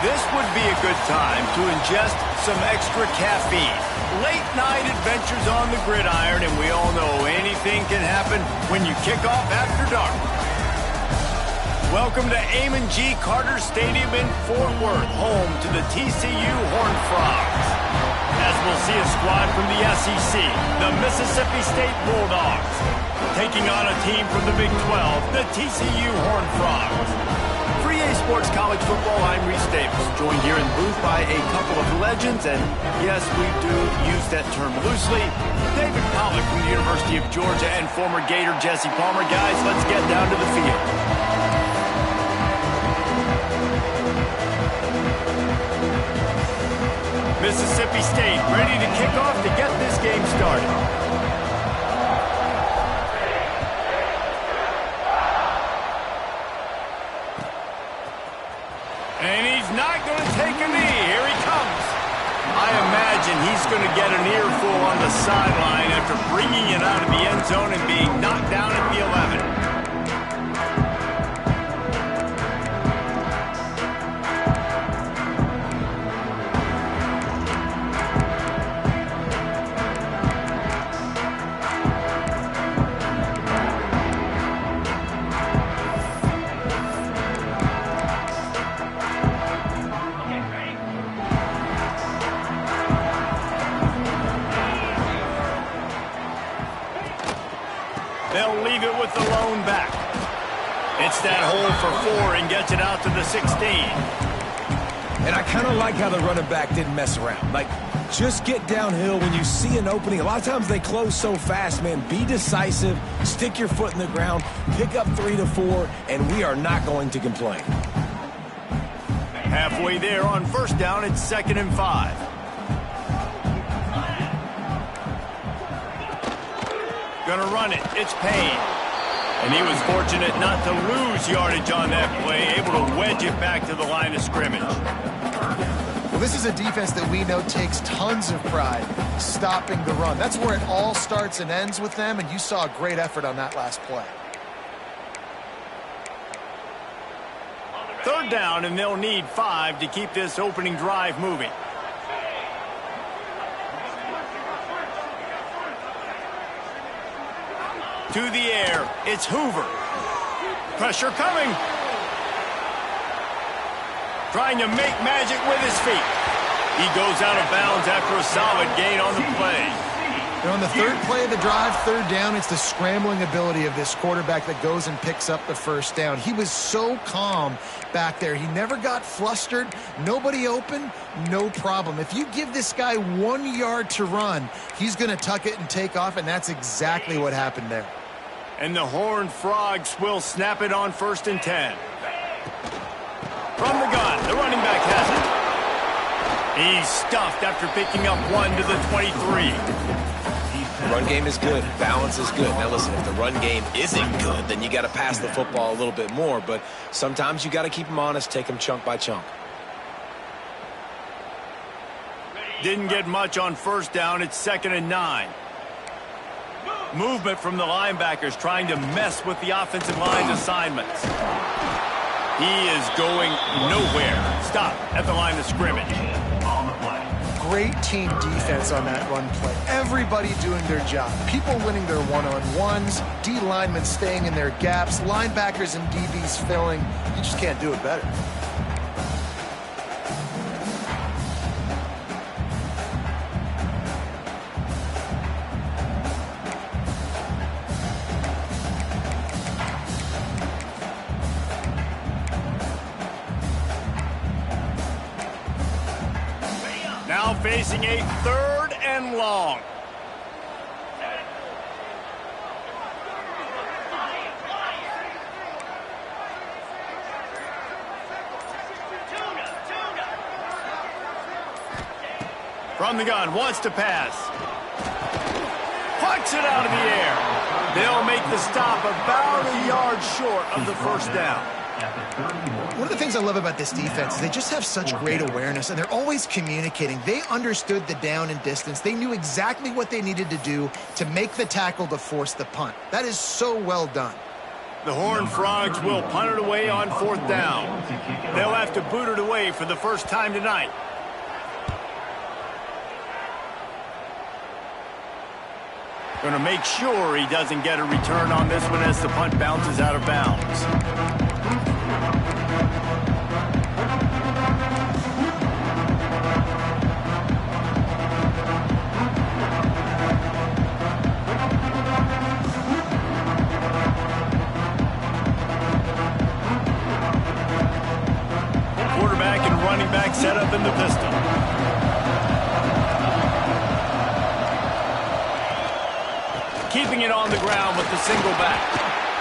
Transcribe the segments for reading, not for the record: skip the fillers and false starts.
This would be a good time to ingest some extra caffeine. Late night adventures on the gridiron, and we all know anything can happen when you kick off after dark. Welcome to Amon G. Carter Stadium in Fort Worth, home to the TCU Horned Frogs. As we'll see a squad from the SEC, the Mississippi State Bulldogs, taking on a team from the Big 12, the TCU Horned Frogs. For EA Sports College Football, I'm Reese Davis, joined here in the booth by a couple of legends, and yes, we do use that term loosely. David Pollack from the University of Georgia and former Gator Jesse Palmer. Guys, let's get down to the field. Mississippi State ready to kick off to get this game started. And he's not going to take a knee. Here he comes. I imagine he's going to get an earful on the sideline after bringing it out of the end zone and being knocked down at the 11. They'll leave it with the lone back. It's that hole for 4 and gets it out to the 16. And I kind of like how the running back didn't mess around. Like, just get downhill when you see an opening. A lot of times they close so fast, man. Be decisive, stick your foot in the ground, pick up 3 to 4, and we are not going to complain. Halfway there on first down, it's 2nd and 5. Gonna run it. It's Payne. And he was fortunate not to lose yardage on that play, able to wedge it back to the line of scrimmage. Well, this is a defense that we know takes tons of pride stopping the run. That's where it all starts and ends with them, and you saw a great effort on that last play. 3rd down, and they'll need 5 to keep this opening drive moving. To the air, it's Hoover. Pressure coming. Trying to make magic with his feet. He goes out of bounds after a solid gain on the play. And on the 3rd play of the drive, 3rd down, it's the scrambling ability of this quarterback that goes and picks up the 1st down. He was so calm back there. He never got flustered. Nobody open, no problem. If you give this guy 1 yard to run, he's going to tuck it and take off, and that's exactly what happened there. And the Horned Frogs will snap it on 1st and 10. From the gun, the running back has it. He's stuffed after picking up 1 to the 23. The run game is good. Balance is good. Now, listen, if the run game isn't good, then you got to pass the football a little bit more. But sometimes you got to keep them honest, take them chunk by chunk. Didn't get much on 1st down. It's 2nd and 9. Movement from the linebackers trying to mess with the offensive line's assignments. He is going nowhere. Stop at the line of scrimmage. Great team defense on that run play. Everybody doing their job. People winning their one-on-ones, D linemen staying in their gaps, linebackers and DBs filling. You just can't do it better. Now facing a 3rd and long. From the gun, wants to pass. Pucks it out of the air. They'll make the stop about a yard short of the 1st down. One of the things I love about this defense is they just have such great awareness, and they're always communicating. They understood the down and distance. They knew exactly what they needed to do to make the tackle to force the punt. That is so well done. The Horned Frogs will punt it away on 4th down. They'll have to boot it away for the first time tonight. Going to make sure he doesn't get a return on this one as the punt bounces out of bounds. Set up in the pistol. Keeping it on the ground with the single back.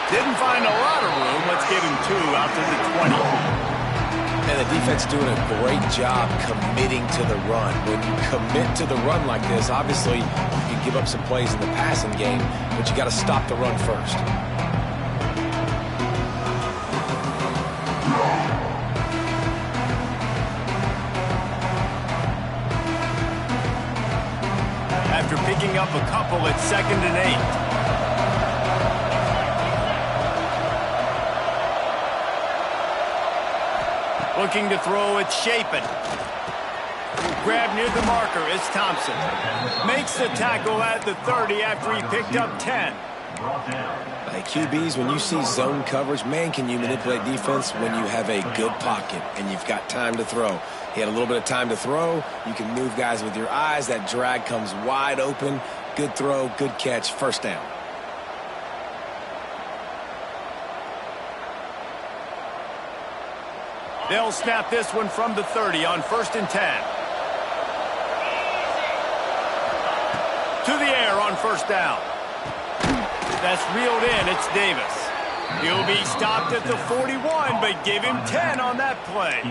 Didn't find a lot of room. Let's give him 2 out to the 20. And the defense doing a great job committing to the run. When you commit to the run like this, obviously you can give up some plays in the passing game, but you got to stop the run first. After picking up a couple at 2nd and 8. Looking to throw, it's Shapen. Grab near the marker, it's Thompson. Makes the tackle at the 30 after he picked up 10. Like QBs, when you see zone coverage, man, can you manipulate defense when you have a good pocket and you've got time to throw. He had a little bit of time to throw. You can move guys with your eyes. That drag comes wide open. Good throw, good catch, 1st down. They'll snap this one from the 30 on 1st and 10. To the air on 1st down. That's reeled in. It's Davis. He'll be stopped at the 41, but give him 10 on that play.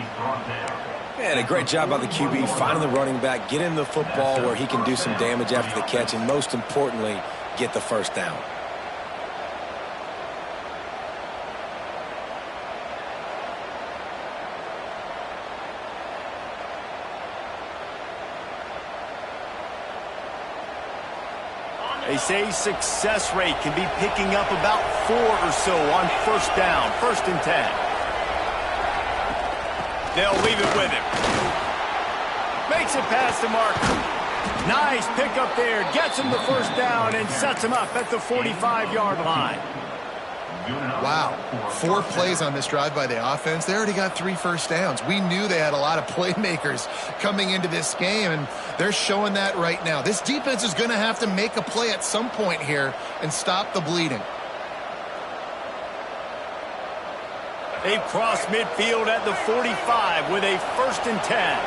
And a great job by the QB finding the running back, get him the football where he can do some damage after the catch, and most importantly, get the 1st down. They say success rate can be picking up about 4 or so on 1st down, 1st and 10. They'll leave it with him. Makes it past the marker. Nice pickup there. Gets him the 1st down and sets him up at the 45-yard line. Wow. 4 plays on this drive by the offense. They already got 3 first downs. We knew they had a lot of playmakers coming into this game, and they're showing that right now. This defense is going to have to make a play at some point here and stop the bleeding. They've crossed midfield at the 45 with a 1st and 10.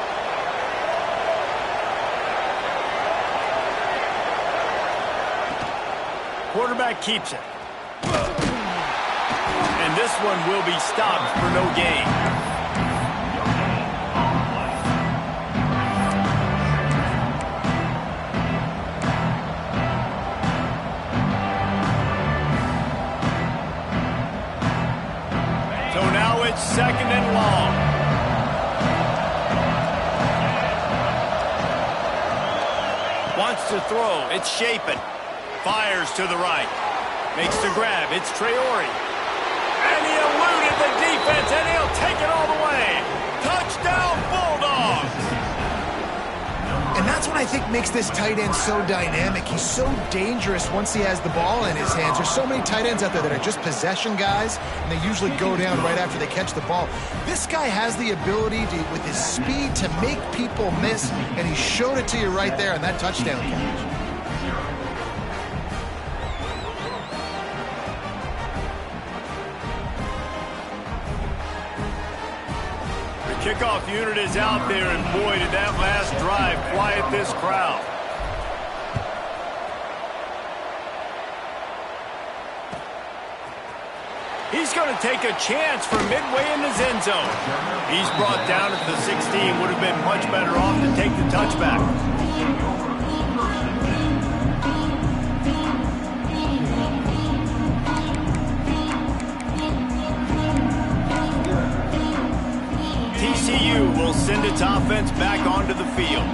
Quarterback keeps it. And this one will be stopped for no gain. So now it's 2nd and long. Wants to throw. It's Shapen. Fires to the right. Makes the grab. It's Traore. And he eluded the defense, and he'll take it all the way. Touchdown, Bulldogs! And that's what I think makes this tight end so dynamic. He's so dangerous once he has the ball in his hands. There's so many tight ends out there that are just possession guys, and they usually go down right after they catch the ball. This guy has the ability to, with his speed, to make people miss, and he showed it to you right there on that touchdown catch. Kickoff unit is out there, and boy, did that last drive quiet this crowd. He's going to take a chance from midway in his end zone. He's brought down at the 16. Would have been much better off to take the touchback. TCU will send its offense back onto the field.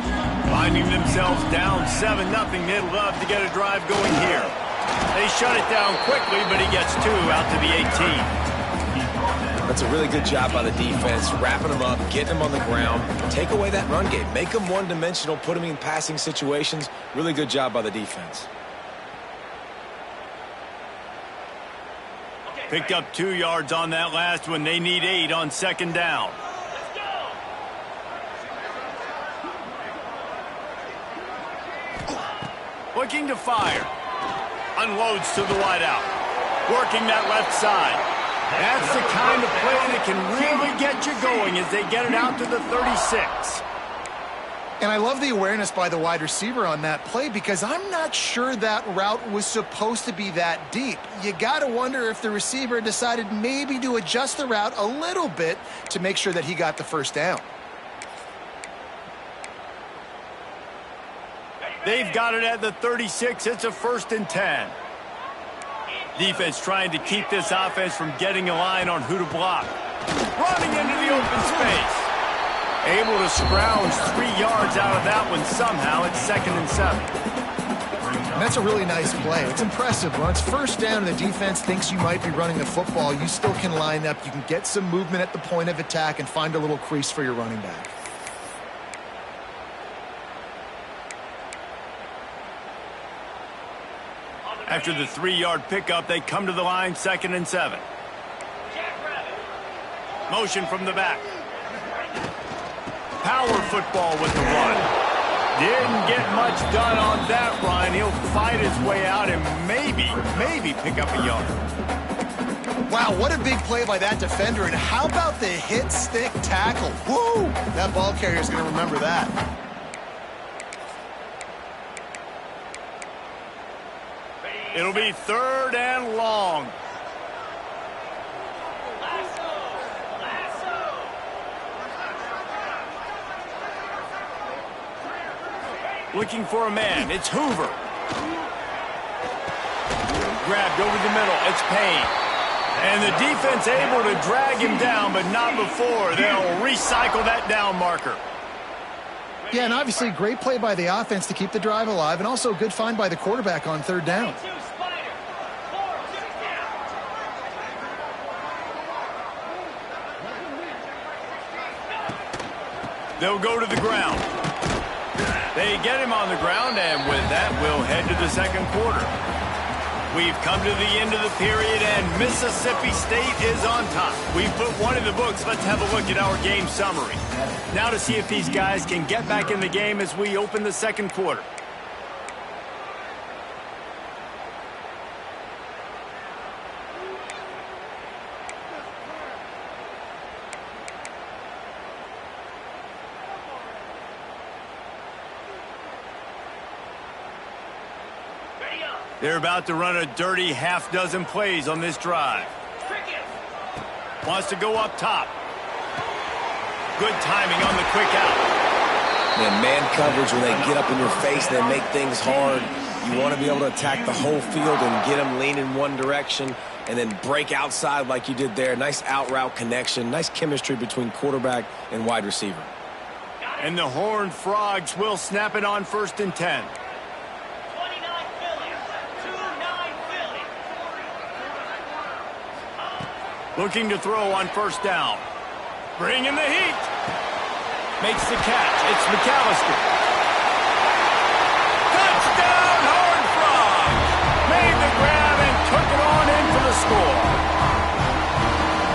Finding themselves down 7-0, they'd love to get a drive going here. They shut it down quickly, but he gets 2 out to the 18. That's a really good job by the defense, wrapping them up, getting them on the ground. Take away that run game. Make them one-dimensional, put them in passing situations. Really good job by the defense. Picked up 2 yards on that last one. They need 8 on 2nd down. Looking to fire. Unloads to the wideout. Working that left side. That's the kind of play that can really get you going as they get it out to the 36. And I love the awareness by the wide receiver on that play because I'm not sure that route was supposed to be that deep. You got to wonder if the receiver decided maybe to adjust the route a little bit to make sure that he got the first down. They've got it at the 36. It's a 1st and 10. Defense trying to keep this offense from getting a line on who to block. Running into the open space. Able to scrounge 3 yards out of that one somehow. It's 2nd and 7. And that's a really nice play. It's impressive. When it's 1st down and the defense thinks you might be running the football, you still can line up. You can get some movement at the point of attack and find a little crease for your running back. After the 3-yard pickup, they come to the line, 2nd and 7. Motion from the back. Power football with the run. Didn't get much done on that run. He'll fight his way out and maybe pick up a yard. Wow, what a big play by that defender. And how about the hit stick tackle? Woo! That ball carrier is going to remember that. It'll be 3rd and long. Looking for a man. It's Hoover. Grabbed over the middle. It's Payne. And the defense able to drag him down, but not before. They'll recycle that down marker. Yeah, and obviously great play by the offense to keep the drive alive, and also a good find by the quarterback on 3rd down. They'll go to the ground. They get him on the ground, and with that, we'll head to the 2nd quarter. We've come to the end of the period, and Mississippi State is on top. We've put one in the books. Let's have a look at our game summary. Now to see if these guys can get back in the game as we open the 2nd quarter. They're about to run a dirty half-dozen plays on this drive. Wants to go up top. Good timing on the quick out. Man coverage, when they get up in your face, they make things hard. You want to be able to attack the whole field and get them lean in one direction and then break outside like you did there. Nice out-route connection. Nice chemistry between quarterback and wide receiver. And the Horned Frogs will snap it on 1st and 10. Looking to throw on 1st down. Bringing the heat. Makes the catch. It's McAllister. Touchdown, Horned Frogs. Made the grab and took it on in for the score.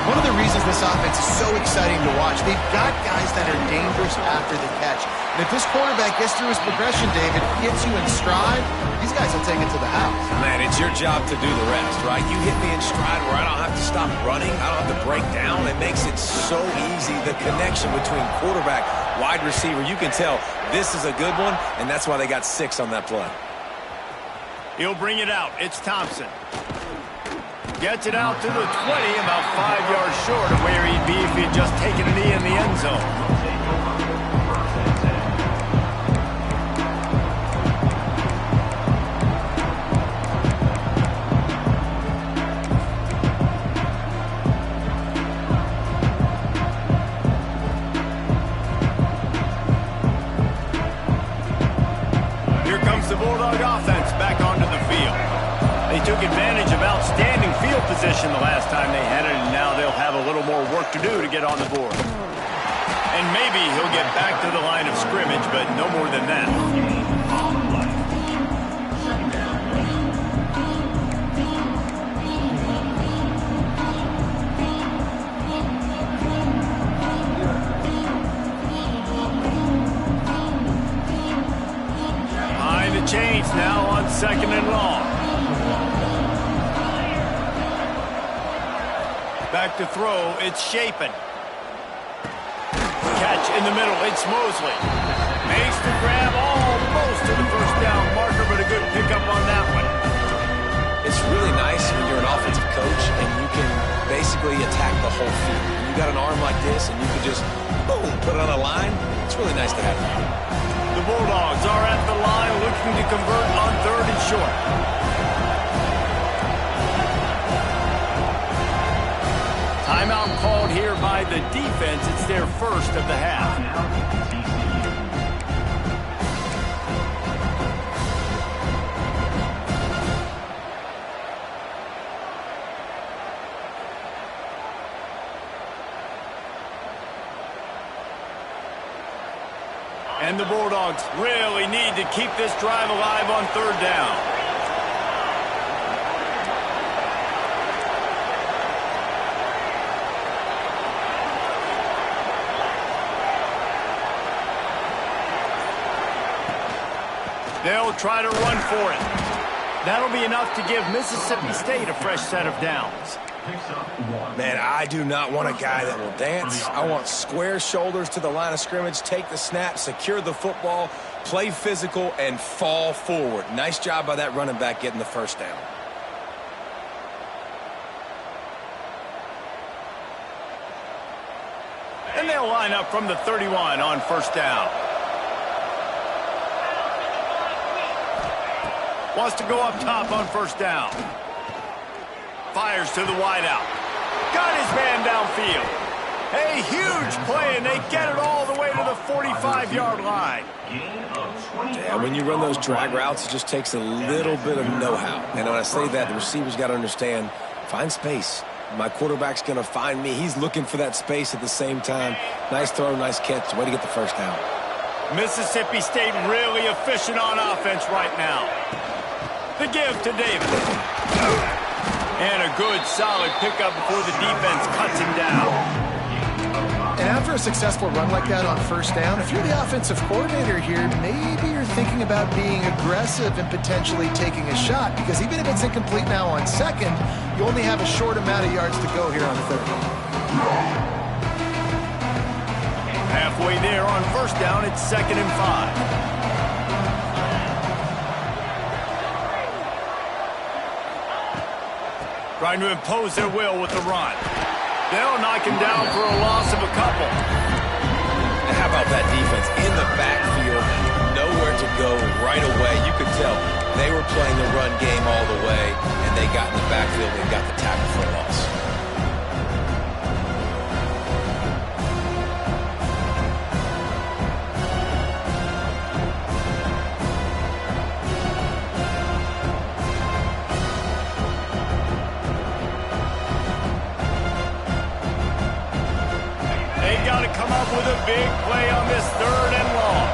One of the reasons this offense is so exciting to watch, they've got guys that are dangerous after the catch. And if this quarterback gets through his progression, David, gets you in stride, these guys will take it to the house. Man, it's your job to do the rest, right? You hit me in stride where I don't have to stop running. I don't have to break down. It makes it so easy. The connection between quarterback, wide receiver, you can tell this is a good one, and that's why they got 6 on that play. He'll bring it out. It's Thompson. Gets it out to the 20, about 5 yards short of where he'd be if he had just taken a knee in the end zone. Here comes the Bulldog offense back onto the field. They took work to do to get on the board. And maybe he'll get back to the line of scrimmage, but no more than that. Change now on 2nd and long. Back to throw, it's Shapen. Catch in the middle, it's Mosley. Makes the grab almost to the first down marker, but a good pickup on that one. It's really nice when you're an offensive coach and you can basically attack the whole field. When you got an arm like this and you can just, boom, put it on a line, it's really nice to have that. The Bulldogs are at the line looking to convert on 3rd and short. Timeout called here by the defense. It's their first of the half. And the Bulldogs really need to keep this drive alive on 3rd down. They'll try to run for it. That'll be enough to give Mississippi State a fresh set of downs. Man, I do not want a guy that will dance. I want square shoulders to the line of scrimmage, take the snap, secure the football, play physical, and fall forward. Nice job by that running back getting the first down. And they'll line up from the 31 on 1st down. Wants to go up top on 1st down. Fires to the wideout. Got his man downfield. A huge play, and they get it all the way to the 45-yard line. Yeah, when you run those drag routes, it just takes a little bit of know-how. And when I say that, the receiver's got to understand, find space. My quarterback's going to find me. He's looking for that space at the same time. Nice throw, nice catch. Way to get the first down. Mississippi State really efficient on offense right now. The give to Davis. And a good, solid pickup before the defense cuts him down. And after a successful run like that on 1st down, if you're the offensive coordinator here, maybe you're thinking about being aggressive and potentially taking a shot, because even if it's incomplete now on 2nd, you only have a short amount of yards to go here on 3rd. Halfway there on 1st down, it's 2nd and 5. Trying to impose their will with the run. They'll knock him down for a loss of a couple. And how about that defense in the backfield, nowhere to go right away. You could tell they were playing the run game all the way, and they got in the backfield and got the tackle for a loss. Come up with a big play on this 3rd and long.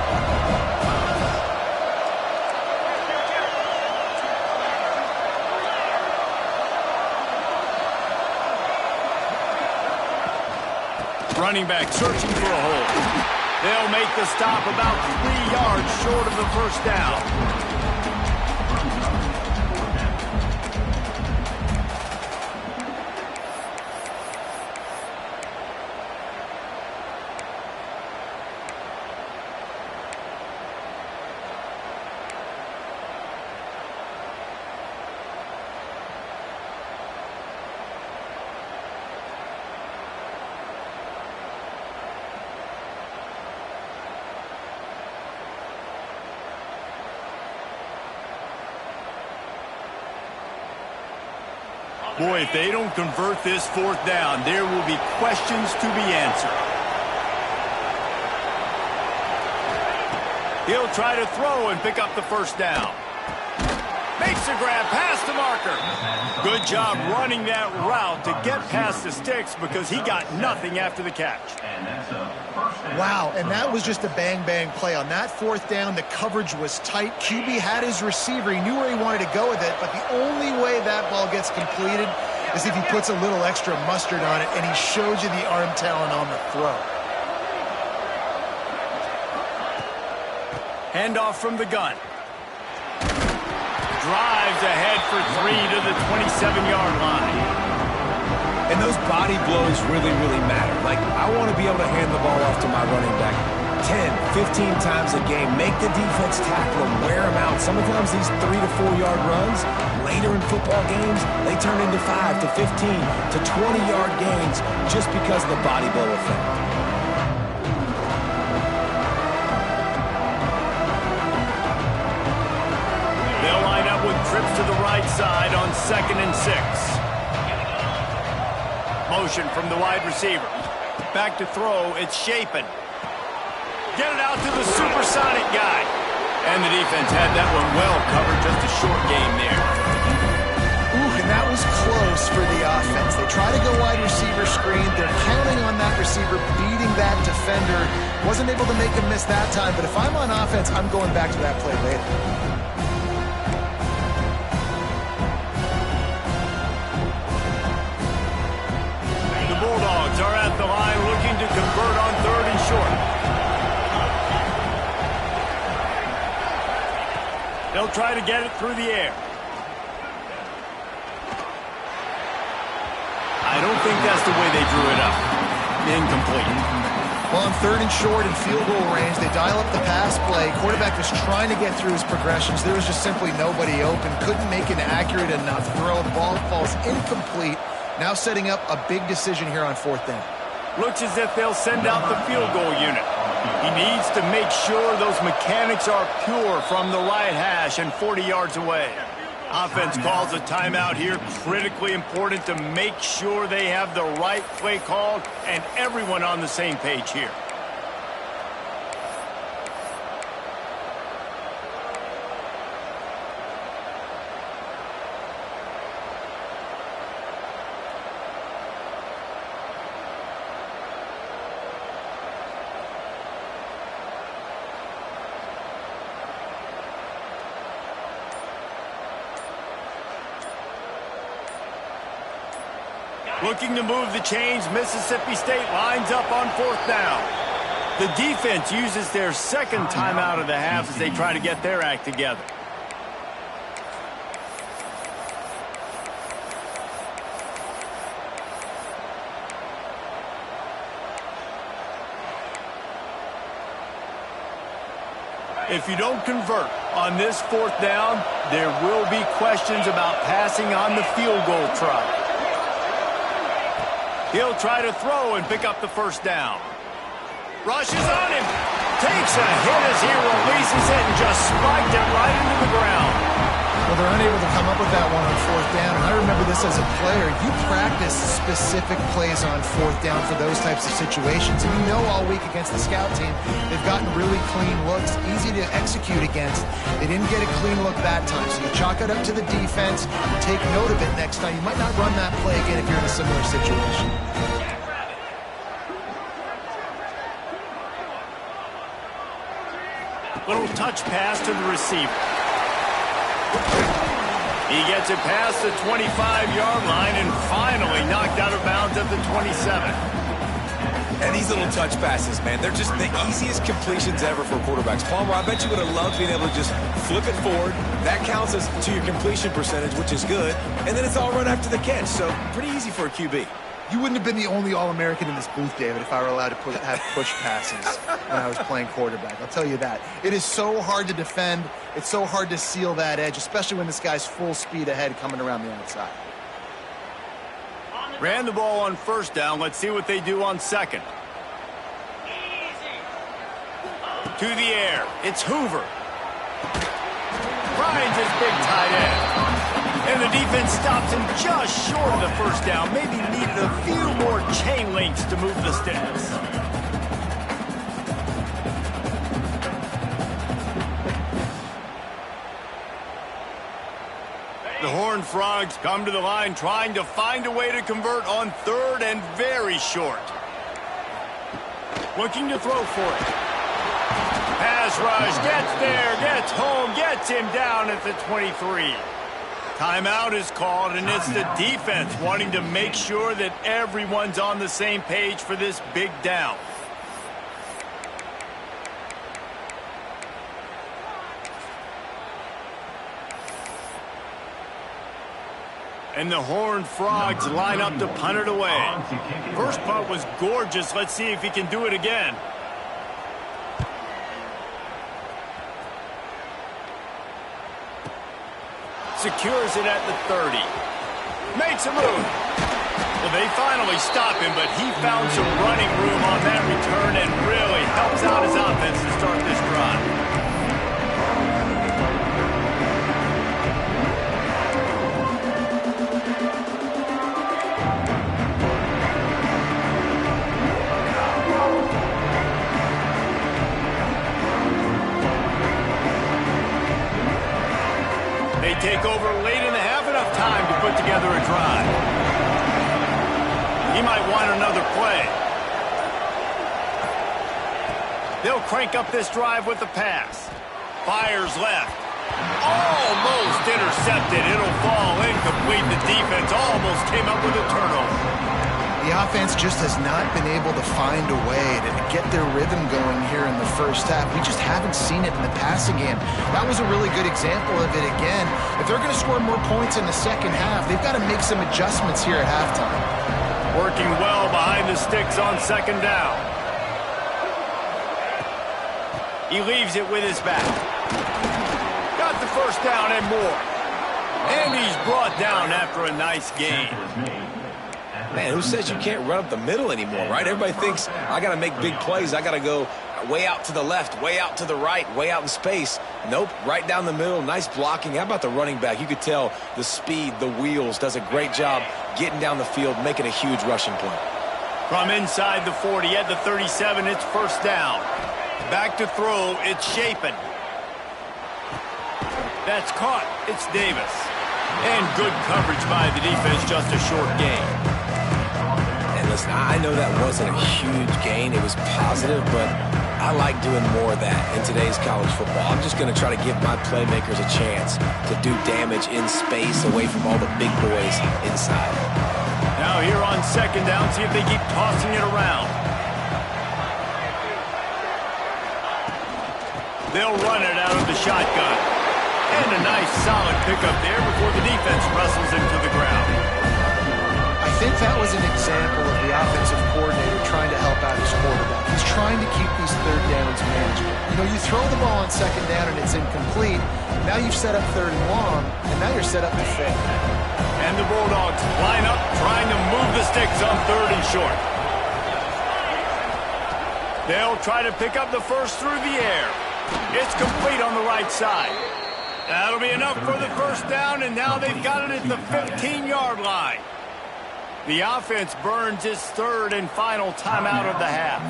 Running back searching for a hole. They'll make the stop about 3 yards short of the first down. Boy, if they don't convert this 4th down, there will be questions to be answered. He'll try to throw and pick up the first down. Makes the grab past the marker. Good job running that route to get past the sticks because he got nothing after the catch. Wow, and that was just a bang-bang play. On that fourth down, the coverage was tight. QB had his receiver. He knew where he wanted to go with it, but the only way that ball gets completed is if he puts a little extra mustard on it, and he showed you the arm talent on the throw. Handoff from the gun. Drives ahead for 3 to the 27-yard line. And those body blows really, really matter. Like, I want to be able to hand the ball off to my running back 10, 15 times a game. Make the defense tackle them, wear them out. Sometimes these 3 to 4 yard runs, later in football games, they turn into 5 to 15 to 20-yard gains just because of the body blow effect. They'll line up with trips to the right side on 2nd and 6. Motion from the wide receiver. Back to throw, it's Shapen. Get it out to the supersonic guy. And the defense had that one well covered, just a short game there. Ooh, and that was close for the offense. They try to go wide receiver screen. They're counting on that receiver beating that defender. Wasn't able to make him miss that time, but if I'm on offense, I'm going back to that play later. Bulldogs are at the line looking to convert on 3rd and short. They'll try to get it through the air. I don't think that's the way they drew it up. Incomplete. Well, on 3rd and short and field goal range, they dial up the pass play. Quarterback was trying to get through his progressions. There was just simply nobody open. Couldn't make an accurate enough throw. The ball falls incomplete. Now setting up a big decision here on 4th down. Looks as if they'll send out the field goal unit. He needs to make sure those mechanics are pure from the right hash and 40 yards away. Offense calls a timeout here. Critically important to make sure they have the right play called and everyone on the same page here. Looking to move the chains, Mississippi State lines up on 4th down. The defense uses their 2nd timeout of the half as they try to get their act together. If you don't convert on this 4th down, there will be questions about passing on the field goal try. He'll try to throw and pick up the 1st down. Rushes on him. Takes a hit as he releases it and just spiked it right into the ground. Well, they're unable to come up with that one on 4th down. And I remember this as a player. You practice specific plays on 4th down for those types of situations. And you know all week against the scout team, they've gotten really clean looks, easy to execute against. They didn't get a clean look that time. So you chalk it up to the defense. Take note of it next time. You might not run that play again if you're in a similar situation. Little touch pass to the receiver. He gets it past the 25-yard line and finally knocked out of bounds at the 27. And these little touch passes, man, they're just the easiest completions ever for quarterbacks. Palmer, I bet you would have loved being able to just flip it forward. That counts as to your completion percentage, which is good. And then it's all run after the catch, so pretty easy for a QB. You wouldn't have been the only All-American in this booth, David, if I were allowed to have push passes when I was playing quarterback. I'll tell you that. It is so hard to defend. It's so hard to seal that edge, especially when this guy's full speed ahead coming around the outside. Ran the ball on 1st down. Let's see what they do on 2nd. To the air. It's Hoover. Finds his big tight end. And the defense stops him just short of the 1st down. Maybe needed a few more chain links to move the sticks. Horned Frogs come to the line trying to find a way to convert on third and very short. Looking to throw for it. Pass rush, gets there, gets home, gets him down at the 23. Timeout is called, and it's the defense wanting to make sure that everyone's on the same page for this big down. And the Horned Frogs line up to punt it away. First punt was gorgeous. Let's see if he can do it again. Secures it at the 30. Makes a move. Well, they finally stop him, but he found some running room on that return and really helps out his offense to start this drive. They take over late in the half, enough time to put together a drive. He might want another play. They'll crank up this drive with the pass. Fires left. Almost intercepted. It'll fall incomplete. The defense almost came up with a turnover. The offense just has not been able to find a way to get their rhythm going here in the first half. We just haven't seen it in the passing game. That was a really good example of it again. If they're going to score more points in the second half, they've got to make some adjustments here at halftime. Working well behind the sticks on second down. He leaves it with his back. Got the first down and more. And he's brought down after a nice gain. Man, who says you can't run up the middle anymore, right? Everybody thinks, I got to make big plays. I got to go way out to the left, way out to the right, way out in space. Nope, right down the middle, nice blocking. How about the running back? You could tell the speed, the wheels, does a great job getting down the field, making a huge rushing play. From inside the 40 at the 37, it's first down. Back to throw, it's Shapen. That's caught, it's Davis. And good coverage by the defense, just a short gain. Listen, I know that wasn't a huge gain. It was positive, but I like doing more of that in today's college football. I'm just going to try to give my playmakers a chance to do damage in space away from all the big boys inside. Now here on second down, see if they keep tossing it around. They'll run it out of the shotgun. And a nice solid pickup there before the defense wrestles him to the ground. I think that was an example of the offensive coordinator trying to help out his quarterback. He's trying to keep these third downs manageable. You know, you throw the ball on second down and it's incomplete. Now you've set up third and long, and now you're set up to fail. And the Bulldogs line up, trying to move the sticks on third and short. They'll try to pick up the first through the air. It's complete on the right side. That'll be enough for the first down, and now they've got it at the 15-yard line. The offense burns its third and final timeout of the half.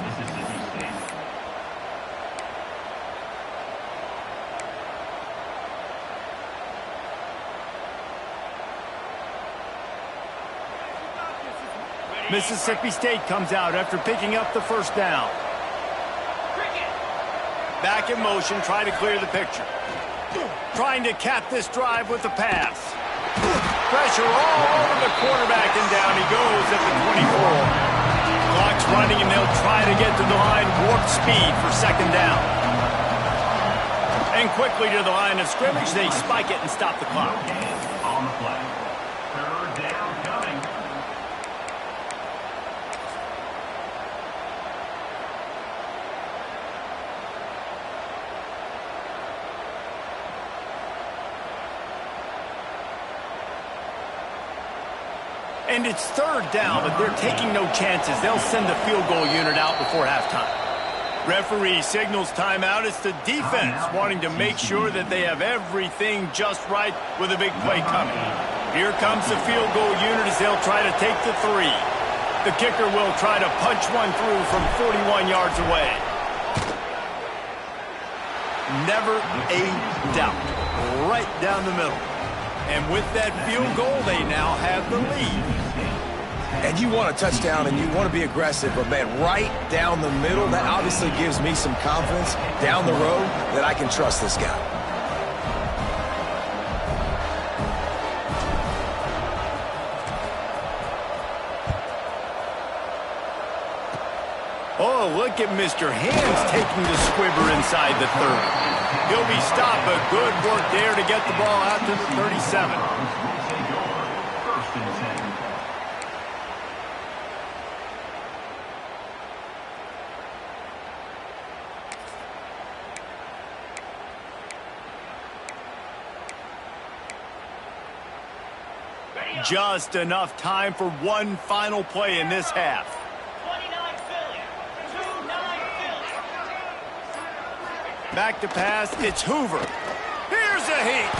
Mississippi State comes out after picking up the first down. Back in motion, try to clear the picture. Trying to cap this drive with the pass. Pressure all over the quarterback, and down he goes at the 24. Clock's running, and they'll try to get to the line, warp speed for second down. And quickly to the line of scrimmage, they spike it and stop the clock. On the play. Third down coming. And it's third down, but they're taking no chances. They'll send the field goal unit out before halftime. Referee signals timeout. It's the defense wanting to make sure that they have everything just right with a big play coming. Here comes the field goal unit as they'll try to take the three. The kicker will try to punch one through from 41 yards away. Never a doubt. Right down the middle. And with that field goal, they now have the lead. And you want a touchdown and you want to be aggressive, but man, right down the middle, that obviously gives me some confidence down the road that I can trust this guy. Oh, look at Mr. Hands taking the squibber inside the 30. He'll be stopped, but good work there to get the ball out to the 37. Just enough time for one final play in this half. Back to pass, it's Hoover. Here's a heat.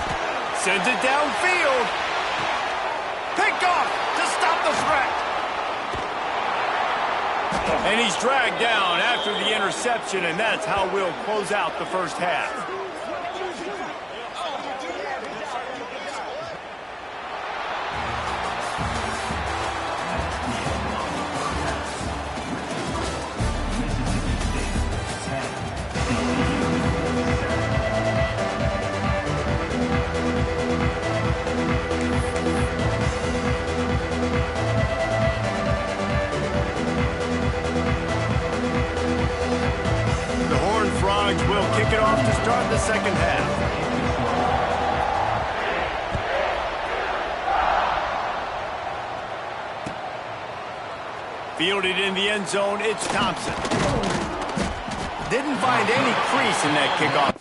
Sends it downfield. Picked off to stop the threat. And he's dragged down after the interception, and that's how we'll close out the first half. Will kick it off to start the second half. Fielded in the end zone, it's Thompson. Didn't find any crease in that kickoff.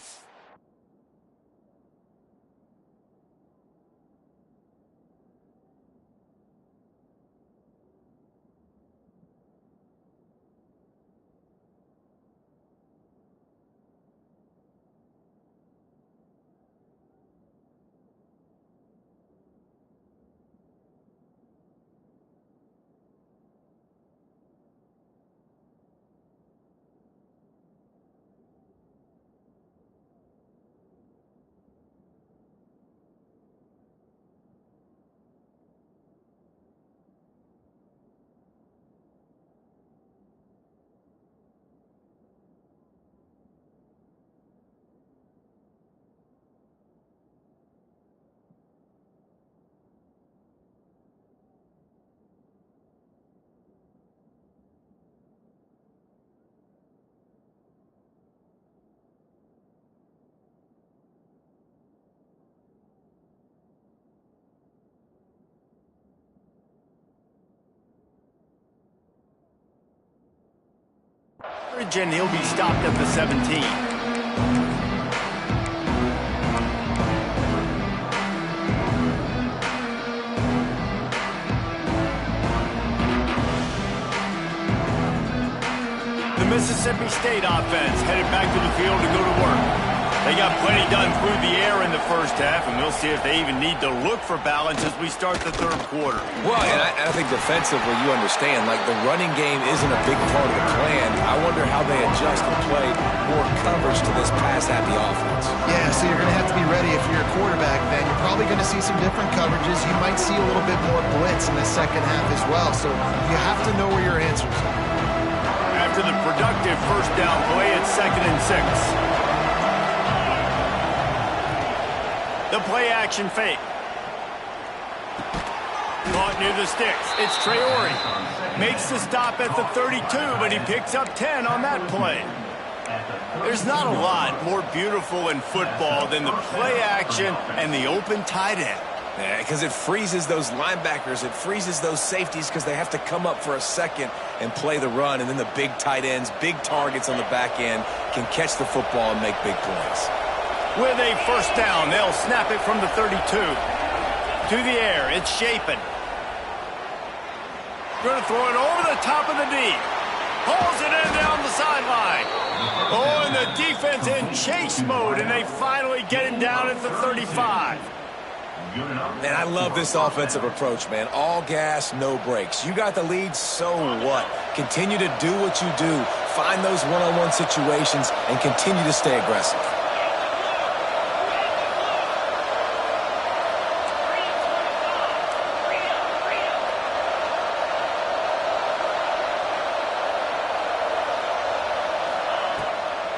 And he'll be stopped at the 17. The Mississippi State offense headed back to the field to go to work. They got plenty done through the air in the first half, and we'll see if they even need to look for balance as we start the third quarter. Well, and I think defensively, you understand, like the running game isn't a big part of the plan. I wonder how they adjust and play more coverage to this pass-happy offense. Yeah, so you're going to have to be ready if you're a quarterback, then. You're probably going to see some different coverages. You might see a little bit more blitz in the second half as well, so you have to know where your answers are. After the productive first down play, it's 2nd and 6. The play-action fake. Caught near the sticks. It's Traore. Makes the stop at the 32, but he picks up 10 on that play. There's not a lot more beautiful in football than the play-action and the open tight end. Yeah, because it freezes those linebackers. It freezes those safeties because they have to come up for a second and play the run. And then the big tight ends, big targets on the back end can catch the football and make big plays. With a first down, they'll snap it from the 32. To the air, it's Shapen. Going to throw it over the top of the D. Hauls it in down the sideline. Oh, and the defense in chase mode, and they finally get him down at the 35. Man, I love this offensive approach, man. All gas, no brakes. You got the lead, so what? Continue to do what you do. Find those one-on-one situations and continue to stay aggressive.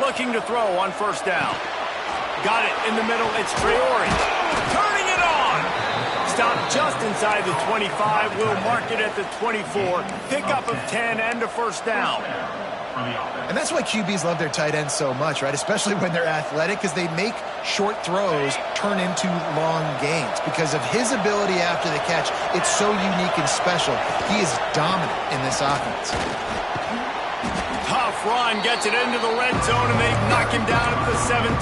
Looking to throw on first down. Got it in the middle. It's Traore. Turning it on. Stopped just inside the 25. We'll mark it at the 24. Pickup of 10 and a first down. And that's why QBs love their tight ends so much, right? Especially when they're athletic, because they make short throws turn into long gains. Because of his ability after the catch, it's so unique and special. He is dominant in this offense. Tough run, gets it into the red zone, and they knock him down at the 17.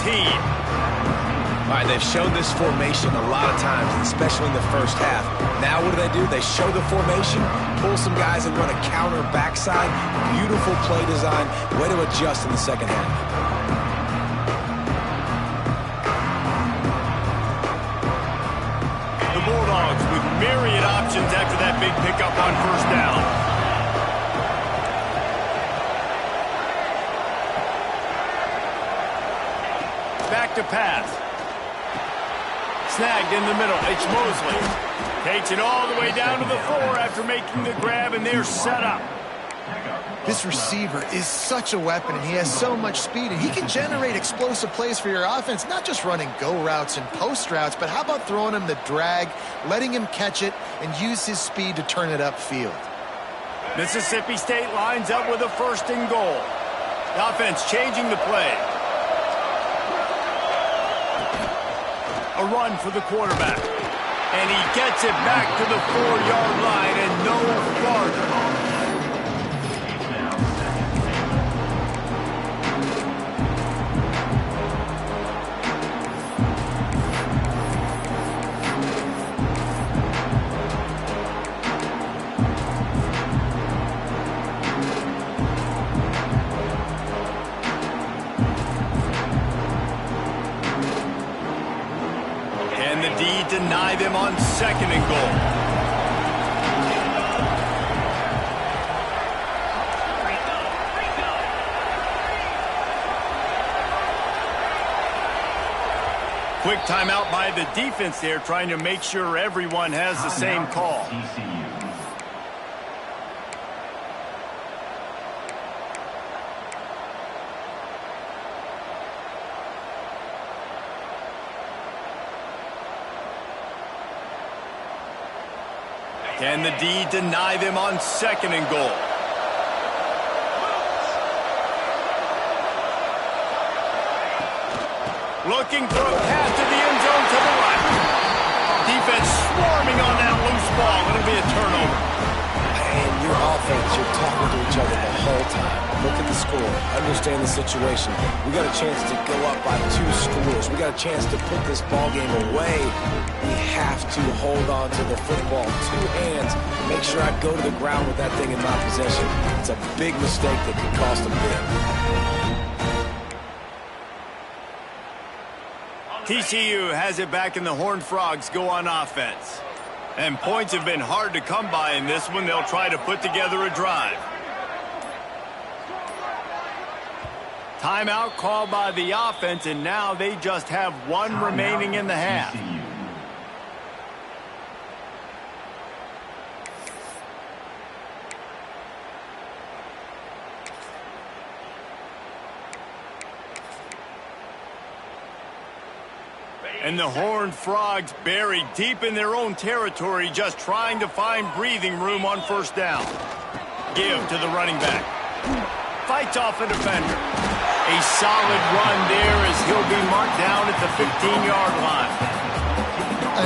All right, they've shown this formation a lot of times, especially in the first half. Now what do? They show the formation, pull some guys and run a counter backside. Beautiful play design. Way to adjust in the second half. The Bulldogs with myriad options after that big pickup on first down. Back to pass. Snagged in the middle. It's Mosley. Takes it all the way down to the 4 after making the grab, and they're set up. This receiver is such a weapon, and he has so much speed, and he can generate explosive plays for your offense, not just running go routes and post routes, but how about throwing him the drag, letting him catch it, and use his speed to turn it upfield. Mississippi State lines up with a 1st and goal. The offense changing the play. A run for the quarterback. And he gets it back to the 4-yard line and no farther. Deny them on 2nd and goal. Quick timeout by the defense there, trying to make sure everyone has the same call. Can the D deny them on 2nd and goal? Looking for a pass to the end zone to the right. Defense swarming on that loose ball. It'll be a turnover. And your offense, you're talking to each other the whole time. Look at the score. Understand the situation. We got a chance to go up by 2 scores. We got a chance to put this ball game away. We have to hold on to the football. 2 hands. Make sure I go to the ground with that thing in my possession. It's a big mistake that could cost them big. TCU has it back, and the Horned Frogs go on offense. And points have been hard to come by in this one. They'll try to put together a drive. Timeout called by the offense, and now they just have 1 remaining in the half. And the Horned Frogs buried deep in their own territory, just trying to find breathing room on first down. Give to the running back. Fights off a defender. A solid run there as he'll be marked down at the 15-yard line.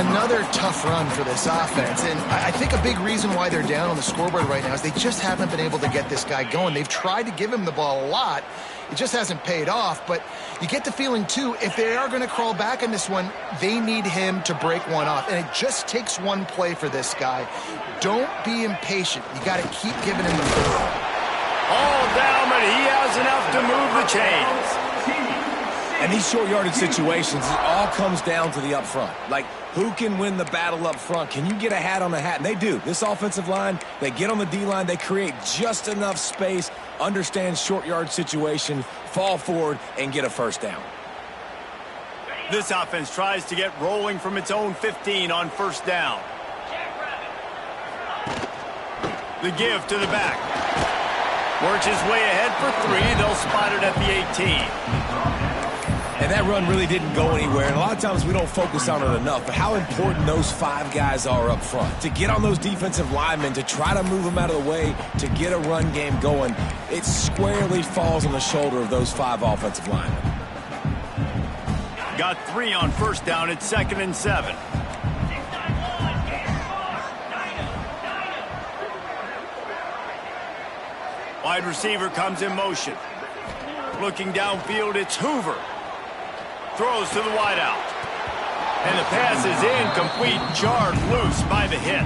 Another tough run for this offense, and I think a big reason why they're down on the scoreboard right now is they just haven't been able to get this guy going. They've tried to give him the ball a lot. It just hasn't paid off, but you get the feeling, too, if they are going to crawl back in this one, they need him to break one off, and it just takes one play for this guy. Don't be impatient. You got to keep giving him the ball. All down, but he has enough to move the chains. And these short yardage situations, it all comes down to the up front. Like, who can win the battle up front? Can you get a hat on the hat? And they do. This offensive line, they get on the D-line, they create just enough space, understand short yard situation, fall forward, and get a first down. This offense tries to get rolling from its own 15 on first down. The give to the back. Works his way ahead for 3. They'll spot it at the 18. And that run really didn't go anywhere. And a lot of times we don't focus on it enough. But how important those 5 guys are up front. To get on those defensive linemen, to try to move them out of the way, to get a run game going, it squarely falls on the shoulder of those 5 offensive linemen. Got 3 on first down. It's 2nd and 7. Wide receiver comes in motion. Looking downfield, it's Hoover. Throws to the wideout. And the pass is incomplete. Jarred loose by the hit.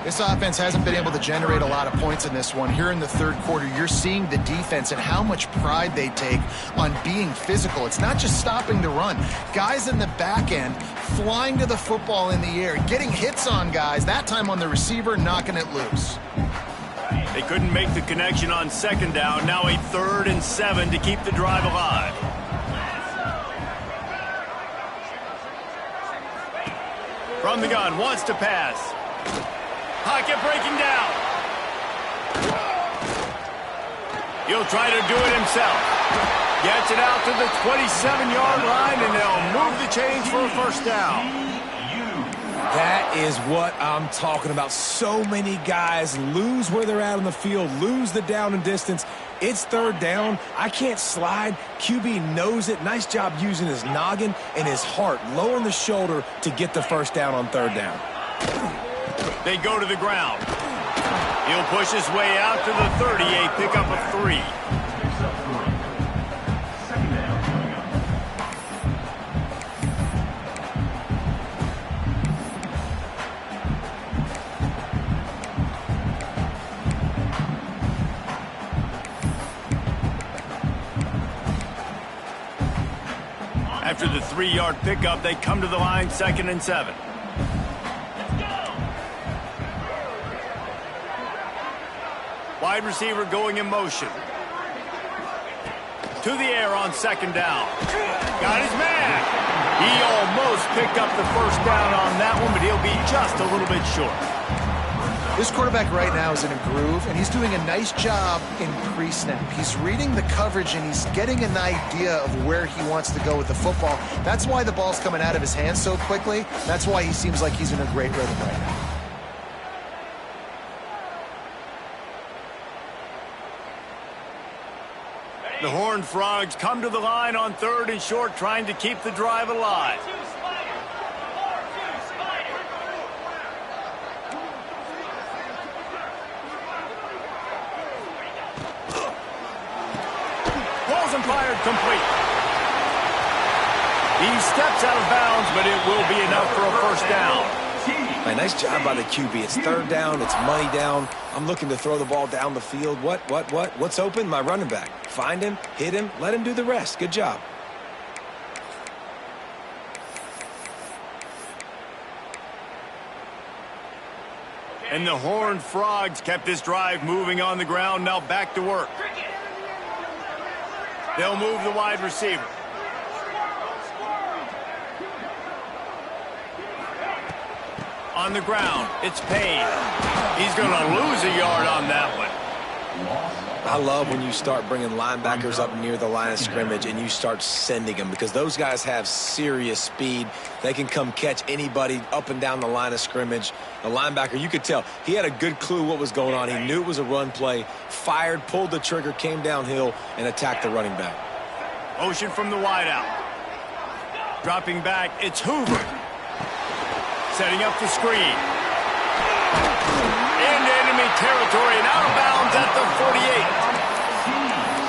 This offense hasn't been able to generate a lot of points in this one. Here in the third quarter, you're seeing the defense and how much pride they take on being physical. It's not just stopping the run. Guys in the back end flying to the football in the air, getting hits on guys, that time on the receiver, knocking it loose. They couldn't make the connection on 2nd down. Now a 3rd and 7 to keep the drive alive. From the gun, wants to pass. Pocket breaking down. He'll try to do it himself. Gets it out to the 27-yard line, and they'll move the chains for a first down. That is what I'm talking about. So many guys lose where they're at on the field, lose the down and distance. It's 3rd down. I can't slide. QB knows it. Nice job using his noggin and his heart, lowering the shoulder to get the first down on 3rd down. They go to the ground. He'll push his way out to the 30, a pickup of 3. After the 3-yard pickup, they come to the line, 2nd and 7. Wide receiver going in motion. To the air on 2nd down. Got his man. He almost picked up the first down on that one, but he'll be just a little bit short. This quarterback right now is in a groove, and he's doing a nice job in pre-snap. He's reading the coverage, and he's getting an idea of where he wants to go with the football. That's why the ball's coming out of his hands so quickly. That's why he seems like he's in a great rhythm right now. The Horned Frogs come to the line on 3rd and short, trying to keep the drive alive. And fired complete. He steps out of bounds, but it will be enough for a first down. Man, nice job by the QB. It's 3rd down. It's money down. I'm looking to throw the ball down the field. What's open? My running back. Find him, hit him, let him do the rest. Good job. And the Horned Frogs kept this drive moving on the ground. Now back to work. They'll move the wide receiver. On the ground, it's Payne. He's going to lose a yard on that one. I love when you start bringing linebackers up near the line of scrimmage and you start sending them, because those guys have serious speed. They can come catch anybody up and down the line of scrimmage. The linebacker, you could tell, he had a good clue what was going on. He knew it was a run play, fired, pulled the trigger, came downhill, and attacked the running back. Motion from the wideout. Dropping back, it's Hoover. Setting up the screen. Into enemy territory and out of bounds at the 48.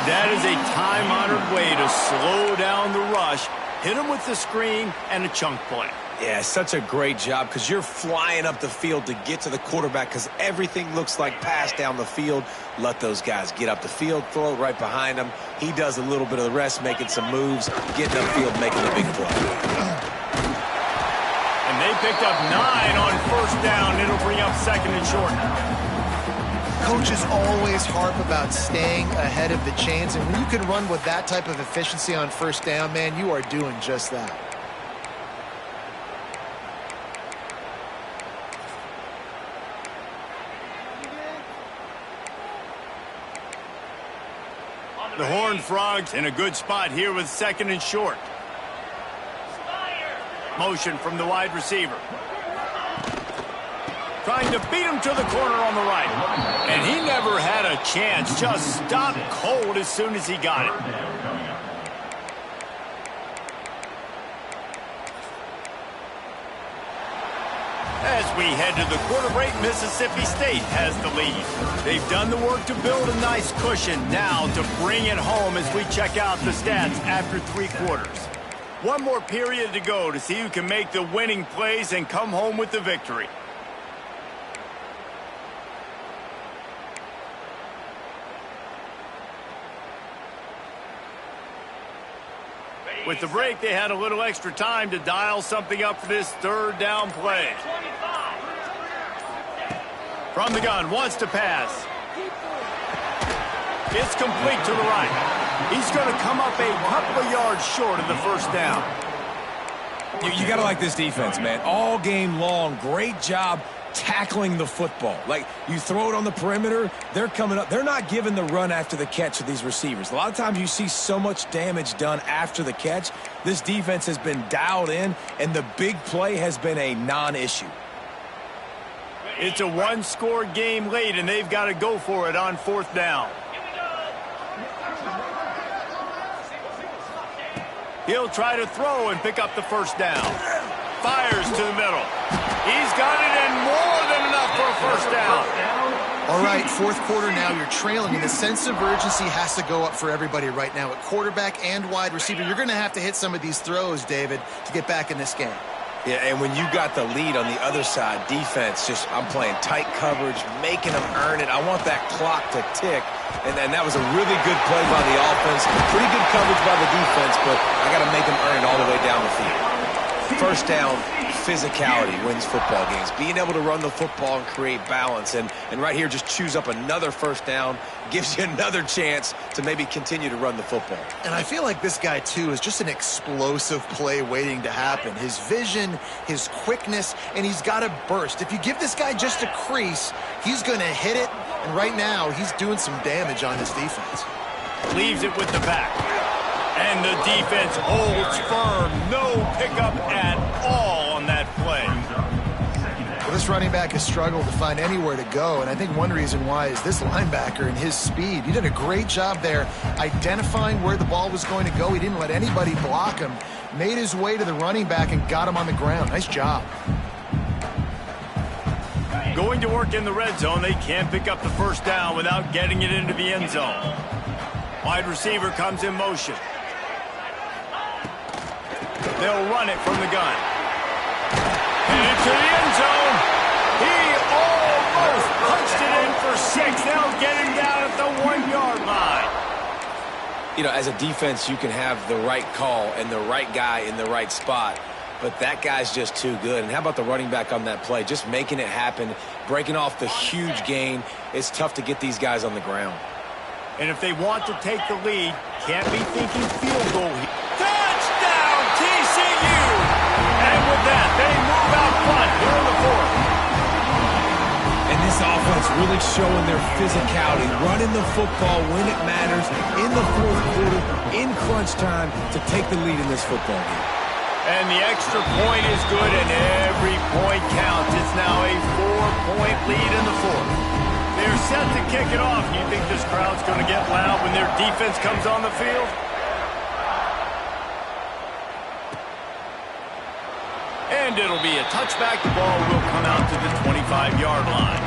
That is a time-honored way to slow down the rush, hit him with the screen, and a chunk play. Yeah, such a great job, because you're flying up the field to get to the quarterback, because everything looks like pass down the field. Let those guys get up the field, throw it right behind him. He does a little bit of the rest, making some moves, getting upfield, making the big play. And they picked up 9 on first down. It'll bring up 2nd and short. Coaches always harp about staying ahead of the chains, and when you can run with that type of efficiency on first down, man, you are doing just that. The Horned Frogs in a good spot here with 2nd and short. Motion from the wide receiver. Trying to beat him to the corner on the right. And he never had a chance. Just stopped cold as soon as he got it. As we head to the quarter break, Mississippi State has the lead. They've done the work to build a nice cushion. Now to bring it home as we check out the stats after 3 quarters. One more period to go to see who can make the winning plays and come home with the victory. With the break, they had a little extra time to dial something up for this 3rd down play. From the gun, wants to pass. It's complete to the right. He's going to come up a couple of yards short of the 1st down. You got to like this defense, man. All game long, great job tackling the football. Like, you throw it on the perimeter, they're coming up. They're not giving the run after the catch of these receivers. A lot of times you see so much damage done after the catch. This defense has been dialed in, and the big play has been a non-issue. It's a 1-score game late, and they've got to go for it on 4th down. He'll try to throw and pick up the 1st down. Fires to the middle. He's got it in more than enough for a 1st down. All right, 4th quarter now, you're trailing, and the sense of urgency has to go up for everybody right now. At quarterback and wide receiver, you're going to have to hit some of these throws, David, to get back in this game. Yeah, and when you got the lead on the other side, defense, I'm playing tight coverage, making them earn it. I want that clock to tick. And that was a really good play by the offense. Pretty good coverage by the defense, but I got to make them earn it all the way down the field. 1st down, physicality wins football games. Being able to run the football and create balance. And right here, just choose up another 1st down, gives you another chance to maybe continue to run the football. And I feel like this guy, too, is just an explosive play waiting to happen. His vision, his quickness, and he's got a burst. If you give this guy just a crease, he's going to hit it. And right now, he's doing some damage on his defense. Leaves it with the back. And the defense holds firm. No pickup at all on that play. Well, this running back has struggled to find anywhere to go, and I think one reason why is this linebacker and his speed. He did a great job there identifying where the ball was going to go. He didn't let anybody block him. Made his way to the running back and got him on the ground. Nice job. Going to work in the red zone. They can't pick up the 1st down without getting it into the end zone. Wide receiver comes in motion. They'll run it from the gun. And into the end zone. He almost punched it in for 6. They'll get him down at the 1-yard line. You know, as a defense, you can have the right call and the right guy in the right spot. But that guy's just too good. And how about the running back on that play? Just making it happen, breaking off the huge gain. It's tough to get these guys on the ground. And if they want to take the lead, can't be thinking field goal here. Touchdown, TCU! And with that, they move out front here in the 4th. And this offense really showing their physicality, running the football when it matters, in the 4th quarter, in crunch time, to take the lead in this football game. And the extra point is good, and every point counts. It's now a 4-point lead in the 4th. They're set to kick it off. You think this crowd's going to get loud when their defense comes on the field? And it'll be a touchback. The ball will come out to the 25-yard line.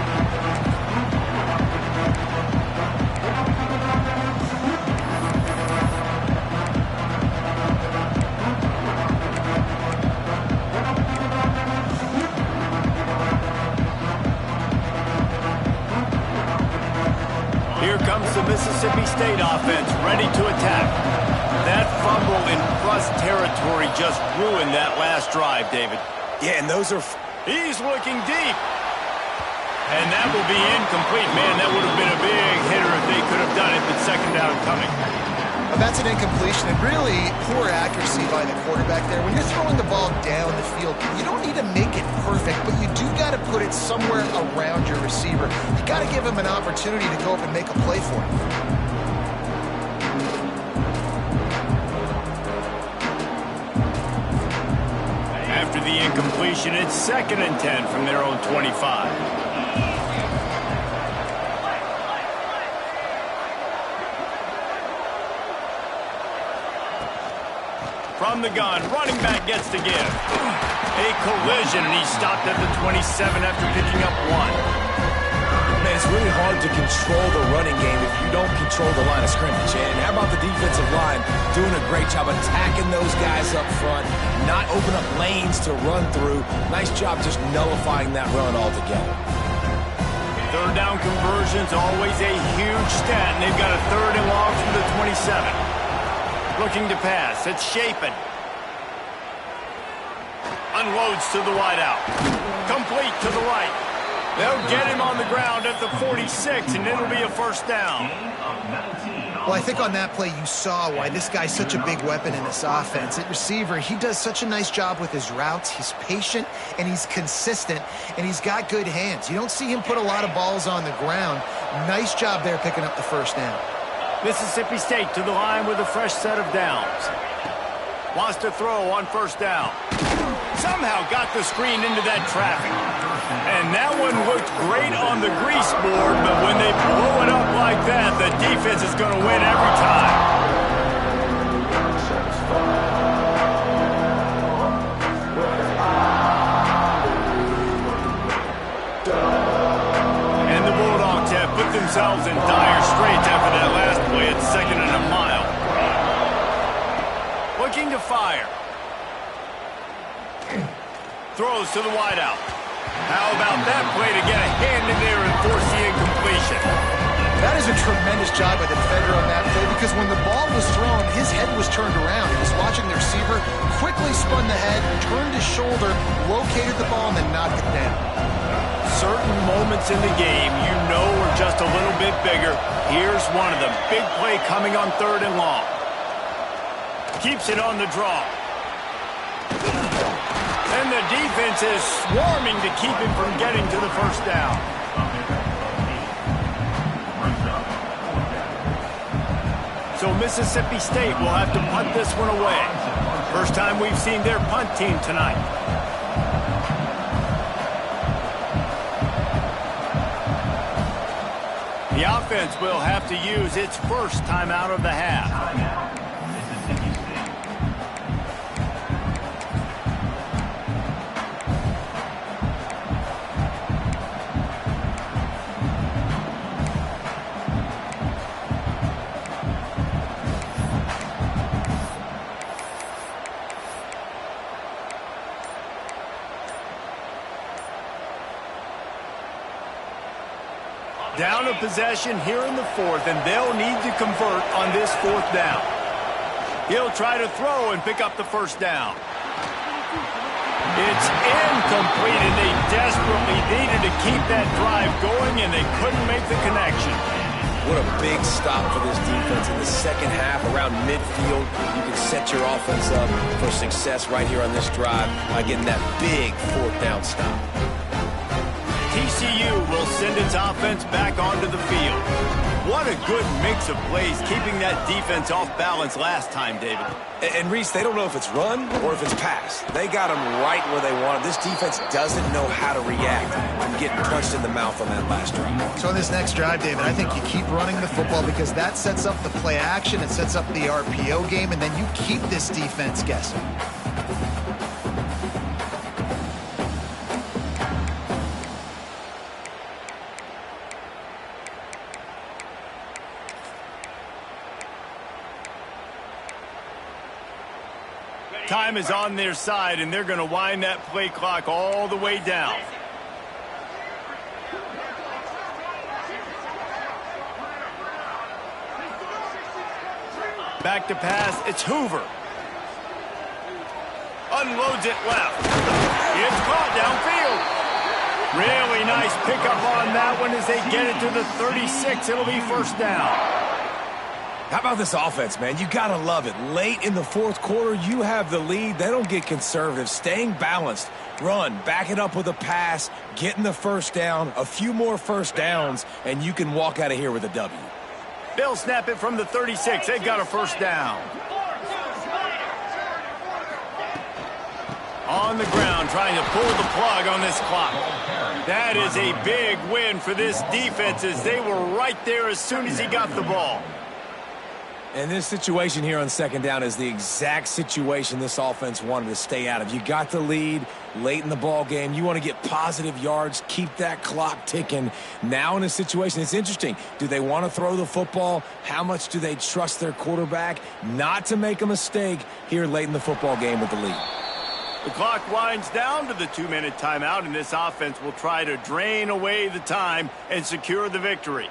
Here comes the Mississippi State offense, ready to attack. That fumble in Russ territory just ruined that last drive, David. Yeah, and those are... He's looking deep. And that will be incomplete. Man, that would have been a big hitter if they could have done it, but 2nd down coming. Well, that's an incompletion, and really poor accuracy by the quarterback there. When you're throwing the ball down the field, you don't need to make it perfect, but you do got to put it somewhere around your receiver. You got to give him an opportunity to go up and make a play for him. the incompletion. It's 2nd and 10 from their own 25. From the gun, running back gets to give. A collision, and he stopped at the 27 after picking up 1. Man, it's really hard to control the running game if you don't control the line of scrimmage. And how about the defensive line doing a great job attacking those guys up front, not open up lanes to run through. Nice job just nullifying that run altogether. 3rd down conversion's always a huge stat, and they've got a 3rd and long from the 27. Looking to pass. It's Chapin. Unloads to the wideout. Complete to the right. They'll get him on the ground at the 46, and it'll be a 1st down. Well, I think on that play you saw why this guy's such a big weapon in this offense. At receiver, he does such a nice job with his routes. He's patient, and he's consistent, and he's got good hands. You don't see him put a lot of balls on the ground. Nice job there picking up the 1st down. Mississippi State to the line with a fresh set of downs. Wants to throw on 1st down. Somehow got the screen into that traffic. And that one looked great on the grease board, but when they blow it up like that, the defense is going to win every time. And the Bulldogs have put themselves in dire straits after that last play at 2nd and a mile. Looking to fire. Throws to the wideout. How about that play to get a hand in there and force the incompletion? That is a tremendous job by the defender on that play, because when the ball was thrown, his head was turned around. He was watching the receiver, quickly spun the head, turned his shoulder, located the ball, and then knocked it down. Certain moments in the game you know are just a little bit bigger. Here's one of them. Big play coming on 3rd and long. Keeps it on the draw. And the defense is swarming to keep him from getting to the 1st down. So Mississippi State will have to punt this one away. First time we've seen their punt team tonight. The offense will have to use its 1st timeout of the half. Down a possession here in the 4th, and they'll need to convert on this 4th down. He'll try to throw and pick up the 1st down. It's incomplete, and they desperately needed to keep that drive going, and they couldn't make the connection. What a big stop for this defense in the 2nd half around midfield. You can set your offense up for success right here on this drive by getting that big 4th down stop. TCU will send its offense back onto the field. What a good mix of plays, keeping that defense off balance last time, David. And Reese, they don't know if it's run or if it's pass. They got them right where they want them. This defense doesn't know how to react from getting punched in the mouth on that last drive. So on this next drive, David, I think you keep running the football, because that sets up the play action, it sets up the RPO game, and then you keep this defense guessing. Time is on their side, and they're going to wind that play clock all the way down. Back to pass, it's Hoover. Unloads it left. It's caught downfield. Really nice pickup on that one as they get it to the 36. It'll be 1st down. How about this offense, man? You got to love it. Late in the 4th quarter, you have the lead. They don't get conservative. Staying balanced. Run, back it up with a pass, getting the 1st down, a few more 1st downs, and you can walk out of here with a W. They'll snap it from the 36. They've got a 1st down. On the ground, trying to pull the plug on this clock. That is a big win for this defense as they were right there as soon as he got the ball. And this situation here on second down is the exact situation this offense wanted to stay out of. You got the lead late in the ball game. You want to get positive yards, keep that clock ticking. Now in a situation, it's interesting. Do they want to throw the football? How much do they trust their quarterback not to make a mistake here late in the football game with the lead? The clock winds down to the 2-minute timeout, and this offense will try to drain away the time and secure the victory.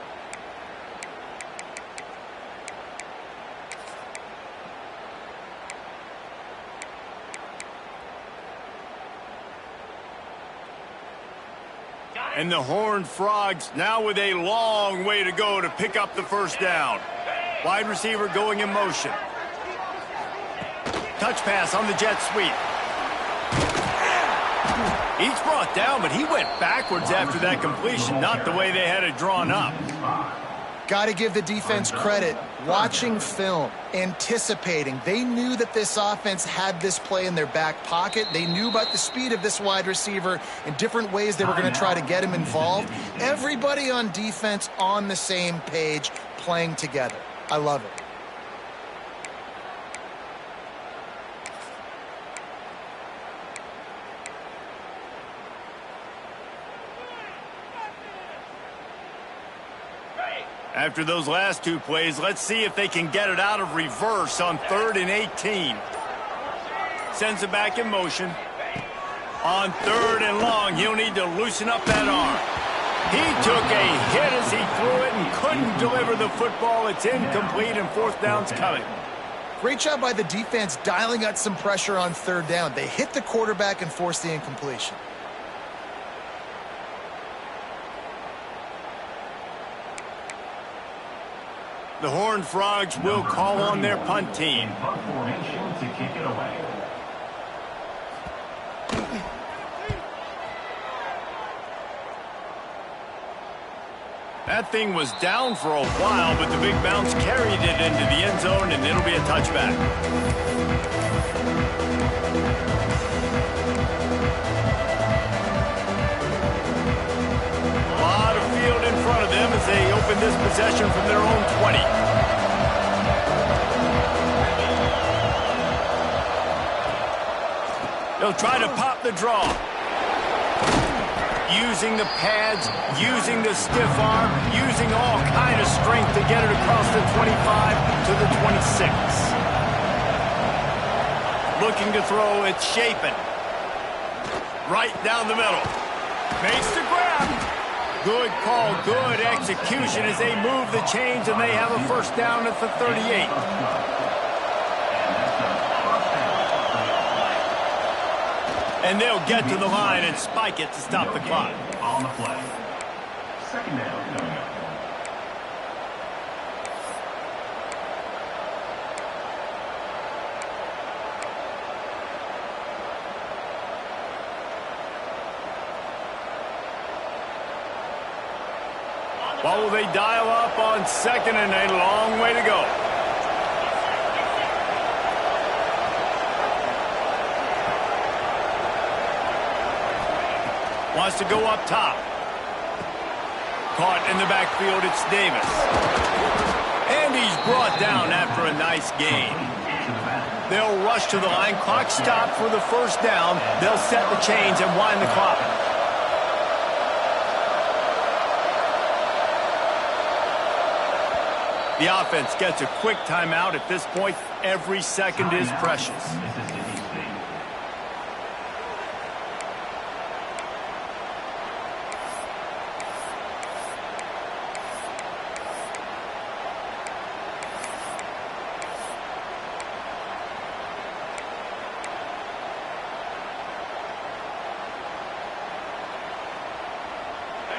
And the Horned Frogs now with a long way to go to pick up the first down. Wide receiver going in motion. Touch pass on the jet sweep. He's brought down, but he went backwards after that completion, not the way they had it drawn up. Got to give the defense credit. Watching film, anticipating. They knew that this offense had this play in their back pocket. They knew about the speed of this wide receiver and different ways they were going to try to get him involved. Everybody on defense on the same page, playing together. I love it. After those last two plays, let's see if they can get it out of reverse on 3rd and 18. Sends it back in motion. On 3rd and long, he'll need to loosen up that arm. He took a hit as he threw it and couldn't deliver the football. It's incomplete, and 4th down's coming. Great job by the defense dialing out some pressure on 3rd down. They hit the quarterback and forced the incompletion. The Horned Frogs will call on their punt team. Punt formation to kick it away. That thing was down for a while, but the big bounce carried it into the end zone, and it'll be a touchback. A lot of field in front of them as they open this possession from their own 20. They'll try to pop the draw. Using the pads, using the stiff arm, using all kind of strength to get it across the 25 to the 26. Looking to throw, it's shaping. Right down the middle. Makes the grab. Good call, good execution as they move the chains, and they have a first down at the 38. And they'll get to the line and spike it to stop the clock. On the play. 2nd down coming up. What will they dial up on 2nd and a long way to go? Wants to go up top. Caught in the backfield, it's Davis. And he's brought down after a nice gain. They'll rush to the line. Clock stopped for the first down. They'll set the chains and wind the clock. The offense gets a quick timeout. At this point, every second is precious.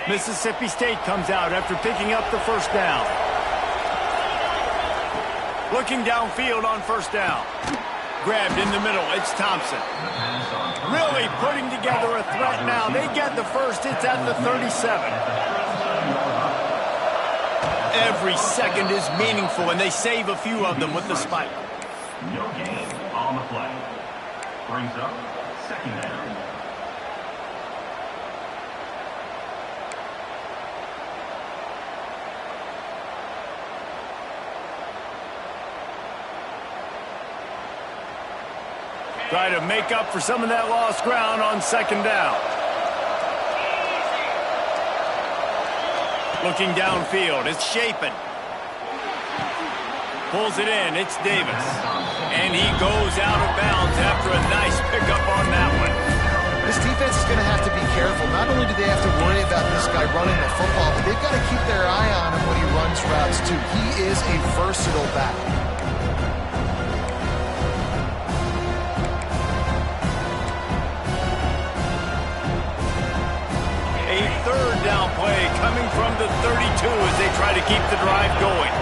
Mississippi State comes out after picking up the first down. Looking downfield on first down. Grabbed in the middle, it's Thompson. Really putting together a threat now. They get the first, it's at the 37. Every second is meaningful, and they save a few of them with the spike. No gain on the play. Brings up second down. Try to make up for some of that lost ground on second down. Looking downfield, it's Chapin. Pulls it in, it's Davis. And he goes out of bounds after a nice pickup on that one. This defense is going to have to be careful. Not only do they have to worry about this guy running the football, but they've got to keep their eye on him when he runs routes too. He is a versatile back. A third down play coming from the 32 as they try to keep the drive going.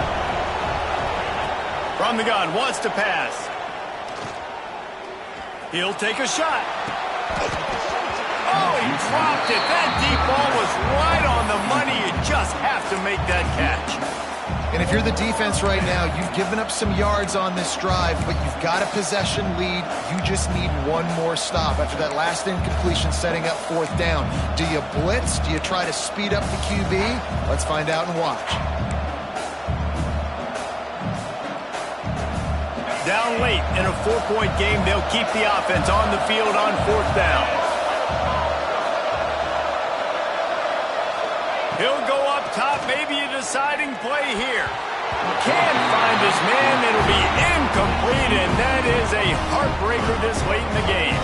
From the gun, wants to pass. He'll take a shot. Oh, he dropped it. That deep ball was right on the money. You just have to make that catch. And if you're the defense right now, you've given up some yards on this drive, but you've got a possession lead. You just need one more stop after that last incompletion setting up fourth down. Do you blitz? Do you try to speed up the QB? Let's find out and watch. Down late in a 4-point game, they'll keep the offense on the field on fourth down. He'll go up top, maybe a deciding play here. Can't find his man, it'll be incomplete, and that is a heartbreaker this late in the game.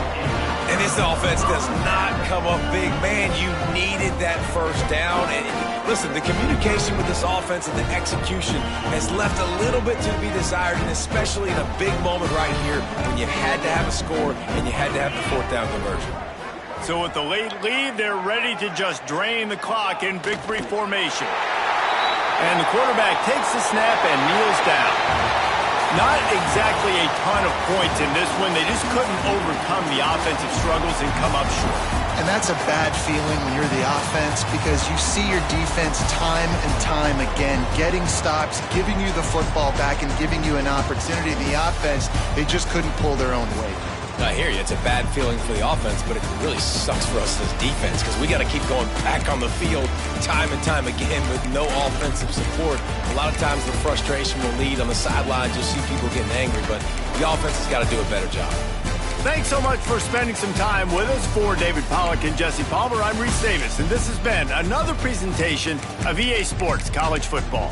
And this offense does not come up big. Man, you needed that first down. And listen, the communication with this offense and the execution has left a little bit to be desired, and especially in a big moment right here when you had to have a score and you had to have the fourth down conversion. So with the late lead, they're ready to just drain the clock in victory formation. And the quarterback takes the snap and kneels down. Not exactly a ton of points in this one. They just couldn't overcome the offensive struggles and come up short. And that's a bad feeling when you're the offense, because you see your defense time and time again getting stops, giving you the football back, and giving you an opportunity. The offense, they just couldn't pull their own weight. I hear you. It's a bad feeling for the offense, but it really sucks for us as defense because we got to keep going back on the field time and time again with no offensive support. A lot of times the frustration will lead on the sidelines. You'll see people getting angry, but the offense has got to do a better job. Thanks so much for spending some time with us. For David Pollack and Jesse Palmer, I'm Reese Davis, and this has been another presentation of EA Sports College Football.